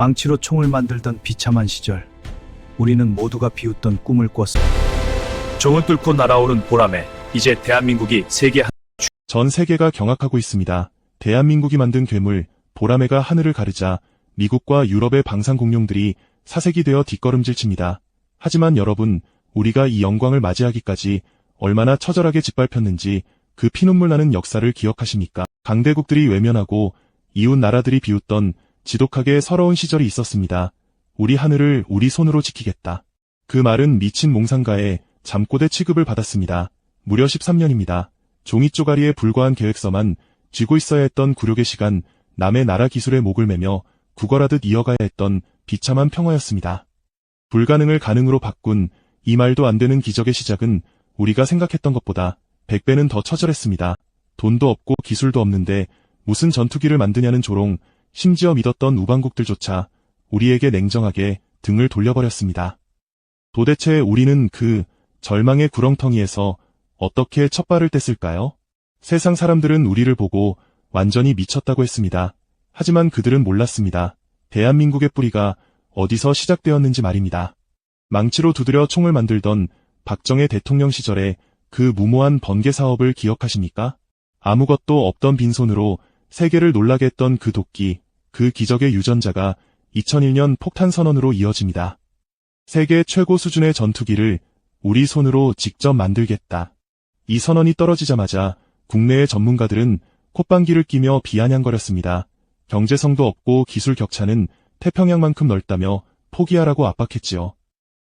망치로 총을 만들던 비참한 시절, 우리는 모두가 비웃던 꿈을 꿨습니다. 종을 뚫고 날아오른 보람에 이제 대한민국이 세계 전 세계가 경악하고 있습니다. 대한민국이 만든 괴물, 보라매가 하늘을 가르자 미국과 유럽의 방산 공룡들이 사색이 되어 뒷걸음질 칩니다. 하지만 여러분, 우리가 이 영광을 맞이하기까지 얼마나 처절하게 짓밟혔는지 그 피눈물 나는 역사를 기억하십니까? 강대국들이 외면하고 이웃 나라들이 비웃던 지독하게 서러운 시절이 있었습니다. 우리 하늘을 우리 손으로 지키겠다. 그 말은 미친 몽상가의 잠꼬대 취급을 받았습니다. 무려 13년입니다. 종이 쪼가리에 불과한 계획서만 쥐고 있어야 했던 굴욕의 시간, 남의 나라 기술에 목을 매며 구걸하듯 이어가야 했던 비참한 평화였습니다. 불가능을 가능으로 바꾼 이 말도 안 되는 기적의 시작은 우리가 생각했던 것보다 100배는 더 처절했습니다. 돈도 없고 기술도 없는데 무슨 전투기를 만드냐는 조롱, 심지어 믿었던 우방국들조차 우리에게 냉정하게 등을 돌려버렸습니다. 도대체 우리는 그 절망의 구렁텅이에서 어떻게 첫 발을 뗐을까요? 세상 사람들은 우리를 보고 완전히 미쳤다고 했습니다. 하지만 그들은 몰랐습니다. 대한민국의 뿌리가 어디서 시작되었는지 말입니다. 망치로 두드려 총을 만들던 박정희 대통령 시절에 그 무모한 번개 사업을 기억하십니까? 아무것도 없던 빈손으로 세계를 놀라게 했던 그 도끼, 그 기적의 유전자가 2001년 폭탄 선언으로 이어집니다. 세계 최고 수준의 전투기를 우리 손으로 직접 만들겠다. 이 선언이 떨어지자마자 국내의 전문가들은 콧방귀를 끼며 비아냥거렸습니다. 경제성도 없고 기술 격차는 태평양만큼 넓다며 포기하라고 압박했지요.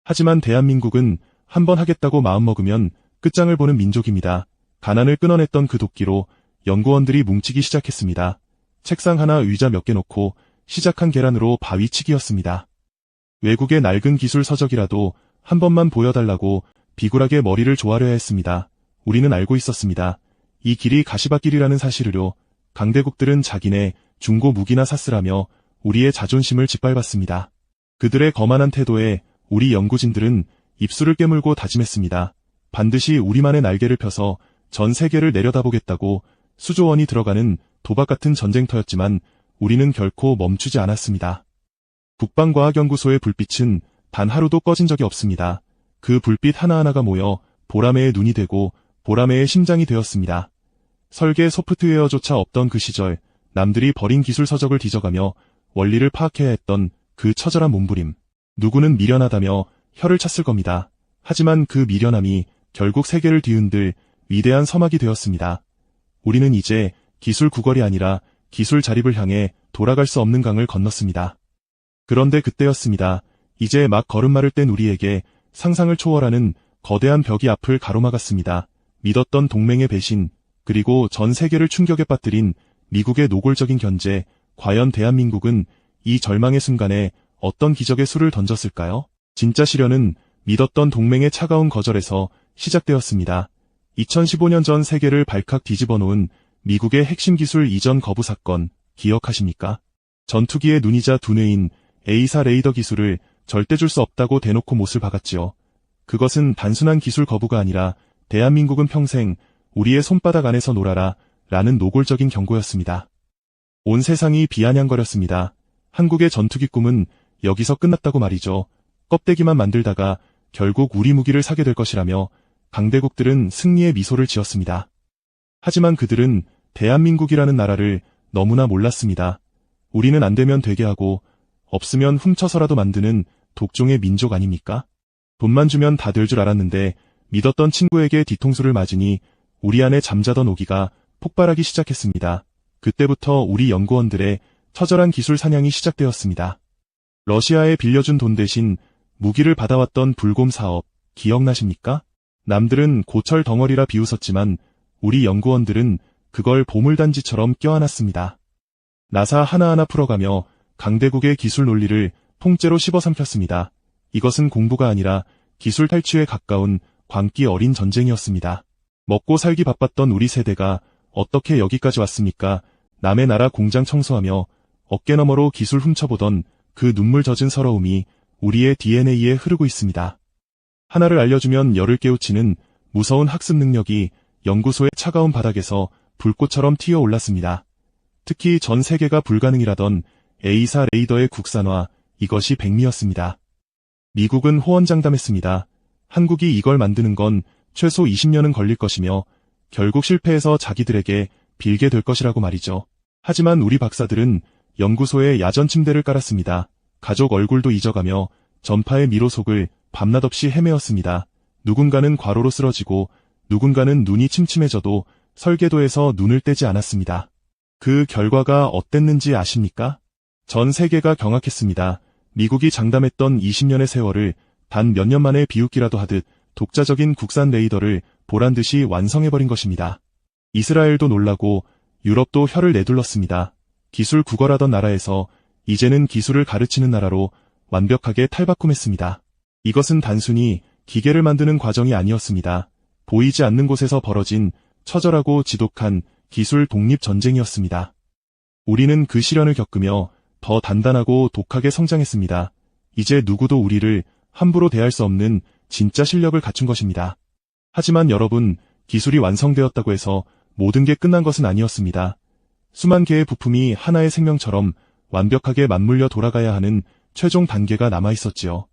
하지만 대한민국은 한번 하겠다고 마음먹으면 끝장을 보는 민족입니다. 가난을 끊어냈던 그 도끼로 연구원들이 뭉치기 시작했습니다. 책상 하나 의자 몇 개 놓고 시작한 계란으로 바위치기였습니다. 외국의 낡은 기술 서적이라도 한 번만 보여달라고 비굴하게 머리를 조아려야 했습니다. 우리는 알고 있었습니다. 이 길이 가시밭길이라는 사실을요. 강대국들은 자기네 중고 무기나 샀으라며 우리의 자존심을 짓밟았습니다. 그들의 거만한 태도에 우리 연구진들은 입술을 깨물고 다짐했습니다. 반드시 우리만의 날개를 펴서 전 세계를 내려다보겠다고. 수조 원이 들어가는 도박 같은 전쟁터였지만 우리는 결코 멈추지 않았습니다. 국방과학연구소의 불빛은 단 하루도 꺼진 적이 없습니다. 그 불빛 하나하나가 모여 보라매의 눈이 되고 보라매의 심장이 되었습니다. 설계 소프트웨어조차 없던 그 시절, 남들이 버린 기술 서적을 뒤져가며 원리를 파악해야 했던 그 처절한 몸부림. 누구는 미련하다며 혀를 찼을 겁니다. 하지만 그 미련함이 결국 세계를 뒤흔들 위대한 서막이 되었습니다. 우리는 이제 기술 구걸이 아니라 기술 자립을 향해 돌아갈 수 없는 강을 건넜습니다. 그런데 그때였습니다. 이제 막 걸음마를 뗀 우리에게 상상을 초월하는 거대한 벽이 앞을 가로막았습니다. 믿었던 동맹의 배신, 그리고 전 세계를 충격에 빠뜨린 미국의 노골적인 견제. 과연 대한민국은 이 절망의 순간에 어떤 기적의 수를 던졌을까요? 진짜 시련은 믿었던 동맹의 차가운 거절에서 시작되었습니다. 2015년 전 세계를 발칵 뒤집어 놓은 미국의 핵심 기술 이전 거부 사건 기억하십니까? 전투기의 눈이자 두뇌인 A4 레이더 기술을 절대 줄 수 없다고 대놓고 못을 박았지요. 그것은 단순한 기술 거부가 아니라 대한민국은 평생 우리의 손바닥 안에서 놀아라 라는 노골적인 경고였습니다. 온 세상이 비아냥거렸습니다. 한국의 전투기 꿈은 여기서 끝났다고 말이죠. 껍데기만 만들다가 결국 우리 무기를 사게 될 것이라며 강대국들은 승리의 미소를 지었습니다. 하지만 그들은 대한민국이라는 나라를 너무나 몰랐습니다. 우리는 안 되면 되게 하고 없으면 훔쳐서라도 만드는 독종의 민족 아닙니까? 돈만 주면 다 될 줄 알았는데 믿었던 친구에게 뒤통수를 맞으니 우리 안에 잠자던 오기가 폭발하기 시작했습니다. 그때부터 우리 연구원들의 처절한 기술 사냥이 시작되었습니다. 러시아에 빌려준 돈 대신 무기를 받아왔던 불곰 사업 기억나십니까? 남들은 고철 덩어리라 비웃었지만 우리 연구원들은 그걸 보물단지처럼 껴안았습니다. 나사 하나하나 풀어가며 강대국의 기술 논리를 통째로 씹어삼켰습니다. 이것은 공부가 아니라 기술 탈취에 가까운 광기 어린 전쟁이었습니다. 먹고 살기 바빴던 우리 세대가 어떻게 여기까지 왔습니까? 남의 나라 공장 청소하며 어깨너머로 기술 훔쳐보던 그 눈물 젖은 서러움이 우리의 DNA에 흐르고 있습니다. 하나를 알려주면 열을 깨우치는 무서운 학습 능력이 연구소의 차가운 바닥에서 불꽃처럼 튀어올랐습니다. 특히 전 세계가 불가능이라던 A사 레이더의 국산화, 이것이 백미였습니다. 미국은 호언장담했습니다. 한국이 이걸 만드는 건 최소 20년은 걸릴 것이며 결국 실패해서 자기들에게 빌게 될 것이라고 말이죠. 하지만 우리 박사들은 연구소에 야전 침대를 깔았습니다. 가족 얼굴도 잊어가며 전파의 미로 속을 밤낮 없이 헤매었습니다. 누군가는 과로로 쓰러지고 누군가는 눈이 침침해져도 설계도에서 눈을 떼지 않았습니다. 그 결과가 어땠는지 아십니까? 전 세계가 경악했습니다. 미국이 장담했던 20년의 세월을 단 몇 년 만에 비웃기라도 하듯 독자적인 국산 레이더를 보란듯이 완성해버린 것입니다. 이스라엘도 놀라고 유럽도 혀를 내둘렀습니다. 기술 구걸하던 나라에서 이제는 기술을 가르치는 나라로 완벽하게 탈바꿈했습니다. 이것은 단순히 기계를 만드는 과정이 아니었습니다. 보이지 않는 곳에서 벌어진 처절하고 지독한 기술 독립 전쟁이었습니다. 우리는 그 시련을 겪으며 더 단단하고 독하게 성장했습니다. 이제 누구도 우리를 함부로 대할 수 없는 진짜 실력을 갖춘 것입니다. 하지만 여러분, 기술이 완성되었다고 해서 모든 게 끝난 것은 아니었습니다. 수만 개의 부품이 하나의 생명처럼 완벽하게 맞물려 돌아가야 하는 최종 단계가 남아있었지요.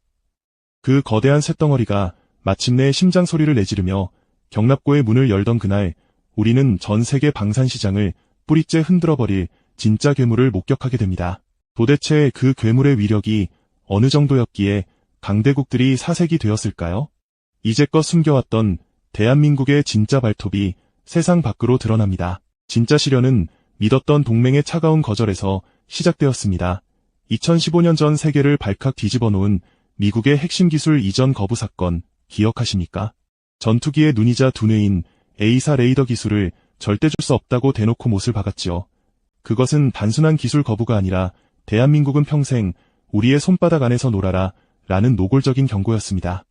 그 거대한 쇳덩어리가 마침내 심장 소리를 내지르며 경납고의 문을 열던 그날, 우리는 전 세계 방산 시장을 뿌리째 흔들어버릴 진짜 괴물을 목격하게 됩니다. 도대체 그 괴물의 위력이 어느 정도였기에 강대국들이 사색이 되었을까요? 이제껏 숨겨왔던 대한민국의 진짜 발톱이 세상 밖으로 드러납니다. 진짜 시련은 믿었던 동맹의 차가운 거절에서 시작되었습니다. 2015년 전 세계를 발칵 뒤집어 놓은 미국의 핵심 기술 이전 거부 사건 기억하십니까? 전투기의 눈이자 두뇌인 A사 레이더 기술을 절대 줄 수 없다고 대놓고 못을 박았지요. 그것은 단순한 기술 거부가 아니라 대한민국은 평생 우리의 손바닥 안에서 놀아라 라는 노골적인 경고였습니다.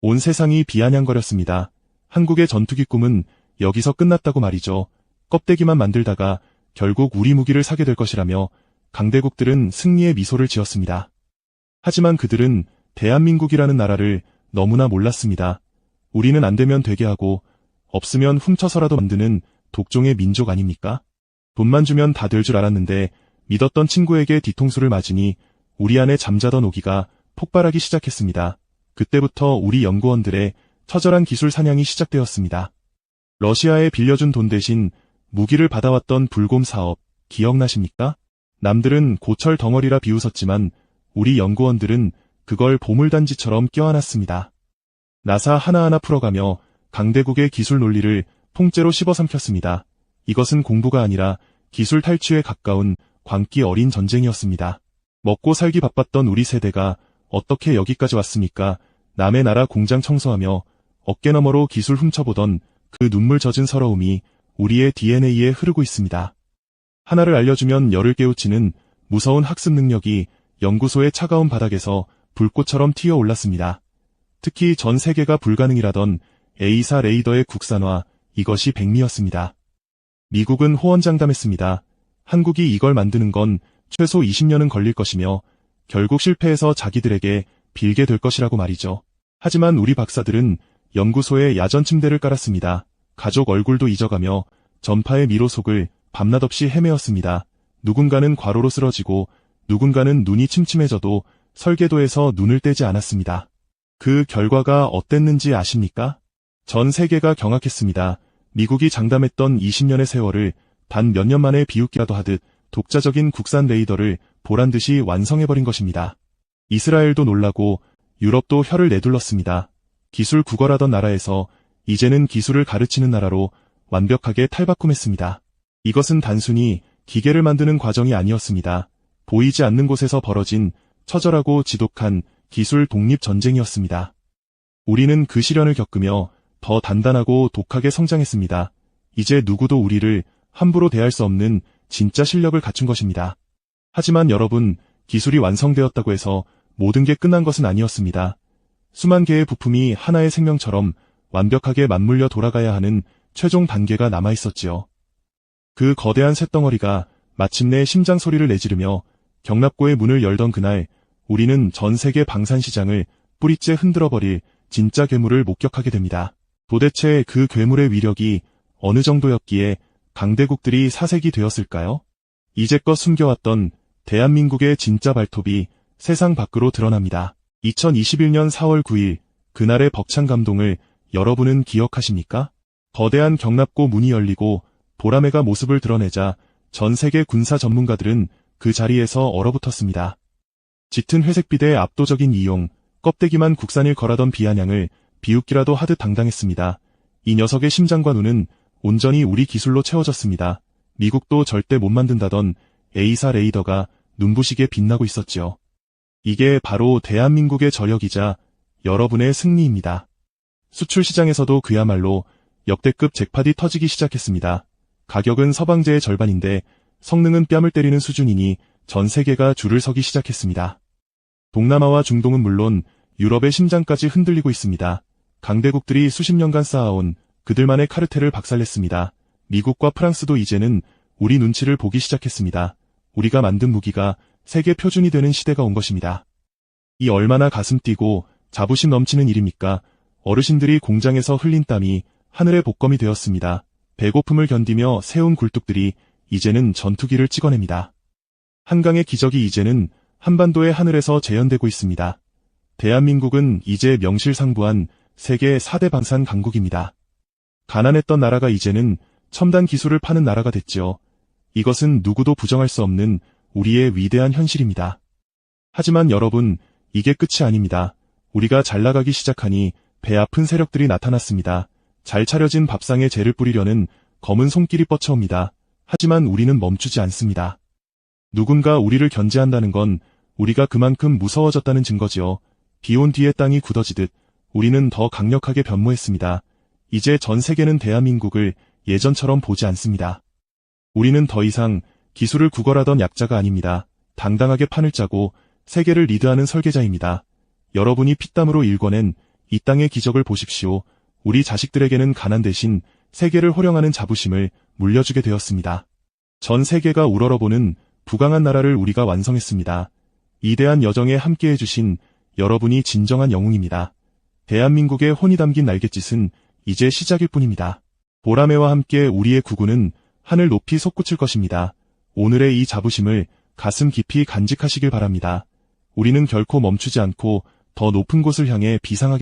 온 세상이 비아냥거렸습니다. 한국의 전투기 꿈은 여기서 끝났다고 말이죠. 껍데기만 만들다가 결국 우리 무기를 사게 될 것이라며 강대국들은 승리의 미소를 지었습니다. 하지만 그들은 대한민국이라는 나라를 너무나 몰랐습니다. 우리는 안 되면 되게 하고 없으면 훔쳐서라도 만드는 독종의 민족 아닙니까? 돈만 주면 다 될 줄 알았는데 믿었던 친구에게 뒤통수를 맞으니 우리 안에 잠자던 오기가 폭발하기 시작했습니다. 그때부터 우리 연구원들의 처절한 기술 사냥이 시작되었습니다. 러시아에 빌려준 돈 대신 무기를 받아왔던 불곰 사업 기억나십니까? 남들은 고철 덩어리라 비웃었지만 우리 연구원들은 그걸 보물단지처럼 껴안았습니다. 나사 하나하나 풀어가며 강대국의 기술 논리를 통째로 씹어삼켰습니다. 이것은 공부가 아니라 기술 탈취에 가까운 광기 어린 전쟁이었습니다. 먹고 살기 바빴던 우리 세대가 어떻게 여기까지 왔습니까? 남의 나라 공장 청소하며 어깨너머로 기술 훔쳐보던 그 눈물 젖은 서러움이 우리의 DNA에 흐르고 있습니다. 하나를 알려주면 열을 깨우치는 무서운 학습 능력이 연구소의 차가운 바닥에서 불꽃처럼 튀어올랐습니다. 특히 전 세계가 불가능이라던 A사 레이더의 국산화, 이것이 백미였습니다. 미국은 호언장담했습니다. 한국이 이걸 만드는 건 최소 20년은 걸릴 것이며 결국 실패해서 자기들에게 빌게 될 것이라고 말이죠. 하지만 우리 박사들은 연구소에 야전 침대를 깔았습니다. 가족 얼굴도 잊어가며 전파의 미로 속을 밤낮 없이 헤매었습니다. 누군가는 과로로 쓰러지고 누군가는 눈이 침침해져도 설계도에서 눈을 떼지 않았습니다. 그 결과가 어땠는지 아십니까? 전 세계가 경악했습니다. 미국이 장담했던 20년의 세월을 단 몇 년 만에 비웃기라도 하듯 독자적인 국산 레이더를 보란듯이 완성해버린 것입니다. 이스라엘도 놀라고 유럽도 혀를 내둘렀습니다. 기술 구걸하던 나라에서 이제는 기술을 가르치는 나라로 완벽하게 탈바꿈했습니다. 이것은 단순히 기계를 만드는 과정이 아니었습니다. 보이지 않는 곳에서 벌어진 처절하고 지독한 기술 독립 전쟁이었습니다. 우리는 그 시련을 겪으며 더 단단하고 독하게 성장했습니다. 이제 누구도 우리를 함부로 대할 수 없는 진짜 실력을 갖춘 것입니다. 하지만 여러분, 기술이 완성되었다고 해서 모든 게 끝난 것은 아니었습니다. 수만 개의 부품이 하나의 생명처럼 완벽하게 맞물려 돌아가야 하는 최종 단계가 남아있었지요. 그 거대한 쇳덩어리가 마침내 심장 소리를 내지르며 경납고의 문을 열던 그날, 우리는 전 세계 방산 시장을 뿌리째 흔들어버릴 진짜 괴물을 목격하게 됩니다. 도대체 그 괴물의 위력이 어느 정도였기에 강대국들이 사색이 되었을까요? 이제껏 숨겨왔던 대한민국의 진짜 발톱이 세상 밖으로 드러납니다. 2021년 4월 9일, 그날의 벅찬 감동을 여러분은 기억하십니까? 거대한 경납고 문이 열리고 보라매가 모습을 드러내자 전 세계 군사 전문가들은 그 자리에서 얼어붙었습니다. 짙은 회색빛의 압도적인 이용, 껍데기만 국산일 거라던 비아냥을 비웃기라도 하듯 당당했습니다. 이 녀석의 심장과 눈은 온전히 우리 기술로 채워졌습니다. 미국도 절대 못 만든다던 A사 레이더가 눈부시게 빛나고 있었죠. 이게 바로 대한민국의 저력이자 여러분의 승리입니다. 수출 시장에서도 그야말로 역대급 잭팟이 터지기 시작했습니다. 가격은 서방제의 절반인데 성능은 뺨을 때리는 수준이니 전 세계가 줄을 서기 시작했습니다. 동남아와 중동은 물론 유럽의 심장까지 흔들리고 있습니다. 강대국들이 수십 년간 쌓아온 그들만의 카르텔을 박살냈습니다. 미국과 프랑스도 이제는 우리 눈치를 보기 시작했습니다. 우리가 만든 무기가 세계 표준이 되는 시대가 온 것입니다. 이 얼마나 가슴 뛰고 자부심 넘치는 일입니까? 어르신들이 공장에서 흘린 땀이 하늘의 복검이 되었습니다. 배고픔을 견디며 세운 굴뚝들이 이제는 전투기를 찍어냅니다. 한강의 기적이 이제는 한반도의 하늘에서 재현되고 있습니다. 대한민국은 이제 명실상부한 세계 4대 방산 강국입니다. 가난했던 나라가 이제는 첨단 기술을 파는 나라가 됐죠. 이것은 누구도 부정할 수 없는 우리의 위대한 현실입니다. 하지만 여러분, 이게 끝이 아닙니다. 우리가 잘 나가기 시작하니 배 아픈 세력들이 나타났습니다. 잘 차려진 밥상에 재를 뿌리려는 검은 손길이 뻗쳐옵니다. 하지만 우리는 멈추지 않습니다. 누군가 우리를 견제한다는 건 우리가 그만큼 무서워졌다는 증거지요. 비온 뒤에 땅이 굳어지듯 우리는 더 강력하게 변모했습니다. 이제 전 세계는 대한민국을 예전처럼 보지 않습니다. 우리는 더 이상 기술을 구걸하던 약자가 아닙니다. 당당하게 판을 짜고 세계를 리드하는 설계자입니다. 여러분이 피땀으로 일궈낸 이 땅의 기적을 보십시오. 우리 자식들에게는 가난 대신 세계를 호령하는 자부심을 물려주게 되었습니다. 전 세계가 우러러보는 부강한 나라를 우리가 완성했습니다. 이대한 여정에 함께해 주신 여러분이 진정한 영웅입니다. 대한민국의 혼이 담긴 날갯짓은 이제 시작일 뿐입니다. 보라매와 함께 우리의 구구는 하늘 높이 솟구칠 것입니다. 오늘의 이 자부심을 가슴 깊이 간직하시길 바랍니다. 우리는 결코 멈추지 않고 더 높은 곳을 향해 비상하게